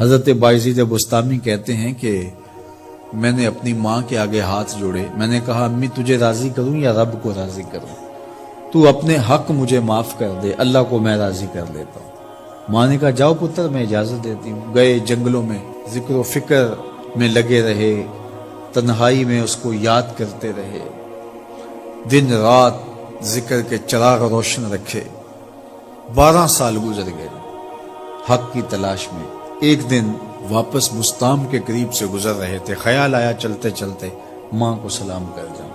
حضرت بایزید بستامی کہتے ہیں کہ میں نے اپنی ماں کے آگے ہاتھ جوڑے، میں نے کہا امی تجھے راضی کروں یا رب کو راضی کروں؟ تو اپنے حق مجھے معاف کر دے، اللہ کو میں راضی کر لیتا ہوں۔ ماں نے کہا جاؤ پتر میں اجازت دیتی ہوں۔ گئے جنگلوں میں ذکر و فکر میں لگے رہے، تنہائی میں اس کو یاد کرتے رہے، دن رات ذکر کے چراغ روشن رکھے۔ 12 سال گزر گئے حق کی تلاش میں۔ ایک دن واپس بستام کے قریب سے گزر رہے تھے، خیال آیا چلتے چلتے ماں کو سلام کر جاؤں۔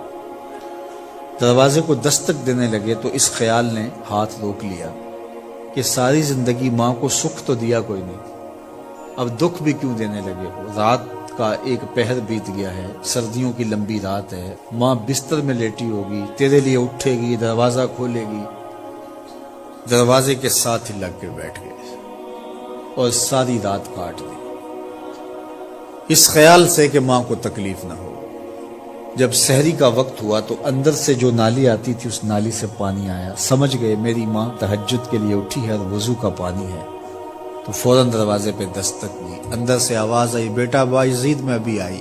دروازے کو دستک دینے لگے تو اس خیال نے ہاتھ روک لیا کہ ساری زندگی ماں کو سکھ تو دیا کوئی نہیں، اب دکھ بھی کیوں دینے لگے ہو؟ رات کا ایک پہر بیت گیا ہے، سردیوں کی لمبی رات ہے، ماں بستر میں لیٹی ہوگی، تیرے لیے اٹھے گی، دروازہ کھولے گی۔ دروازے کے ساتھ ہی لگ کے بیٹھ گئے اور ساری رات کاٹ دی، اس خیال سے کہ ماں کو تکلیف نہ ہو۔ جب سحری کا وقت ہوا تو اندر سے جو نالی آتی تھی اس نالی سے پانی آیا، سمجھ گئے میری ماں تہجد کے لیے اٹھی ہے اور وضو کا پانی ہے، تو فوراً دروازے پہ دستک دی۔ اندر سے آواز آئی بیٹا بایزید میں ابھی آئی۔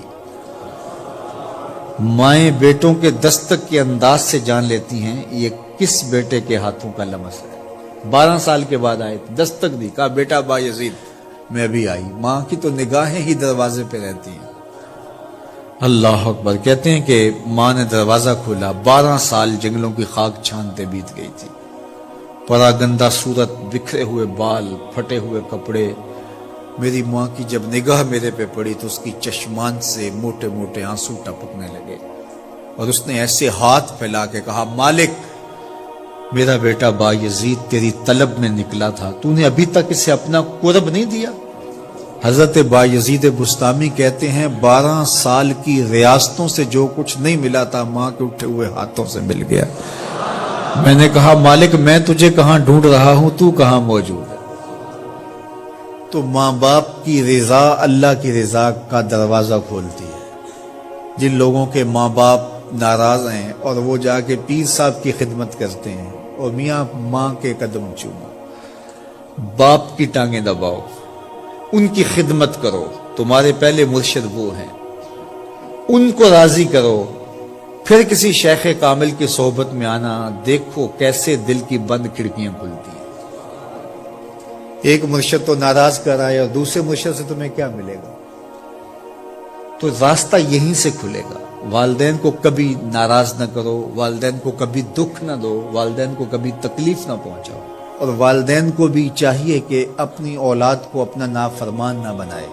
مائیں بیٹوں کے دستک کے انداز سے جان لیتی ہیں یہ کس بیٹے کے ہاتھوں کا لمس ہے۔ 12 سال کے بعد آئے، دستک دی، کہا بیٹا بایزید میں ابھی آئی۔ ماں کی تو نگاہیں ہی دروازے پہ رہتی ہیں۔ اللہ اکبر۔ کہتے ہیں کہ ماں نے دروازہ کھولا، 12 سال جنگلوں کی خاک چھانتے بیت گئی تھی، پراگندہ صورت، بکھرے ہوئے بال، پھٹے ہوئے کپڑے۔ میری ماں کی جب نگاہ میرے پہ پڑی تو اس کی چشمان سے موٹے موٹے آنسو ٹپکنے لگے، اور اس نے ایسے ہاتھ پھیلا کے کہا مالک میرا بیٹا بایزید تیری طلب میں نکلا تھا، تو نے ابھی تک اسے اپنا قرب نہیں دیا۔ حضرت بایزید بستامی کہتے ہیں 12 سال کی ریاستوں سے جو کچھ نہیں ملا تھا ماں کے اٹھے ہوئے ہاتھوں سے مل گیا۔ میں نے کہا مالک میں تجھے کہاں ڈھونڈ رہا ہوں، تو کہاں موجود ہے؟ تو ماں باپ کی رضا اللہ کی رضا کا دروازہ کھولتی ہے۔ جن لوگوں کے ماں باپ ناراض ہیں اور وہ جا کے پیر صاحب کی خدمت کرتے ہیں اور میاں ماں کے قدم چومو، باپ کی ٹانگیں دباؤ، ان کی خدمت کرو، تمہارے پہلے مرشد وہ ہیں، ان کو راضی کرو، پھر کسی شیخ کامل کی صحبت میں آنا، دیکھو کیسے دل کی بند کھڑکیاں کھلتی ہیں۔ ایک مرشد تو ناراض کر آئے اور دوسرے مرشد سے تمہیں کیا ملے گا؟ تو راستہ یہیں سے کھلے گا۔ والدین کو کبھی ناراض نہ کرو، والدین کو کبھی دکھ نہ دو، والدین کو کبھی تکلیف نہ پہنچاؤ، اور والدین کو بھی چاہیے کہ اپنی اولاد کو اپنا نافرمان نہ بنائے۔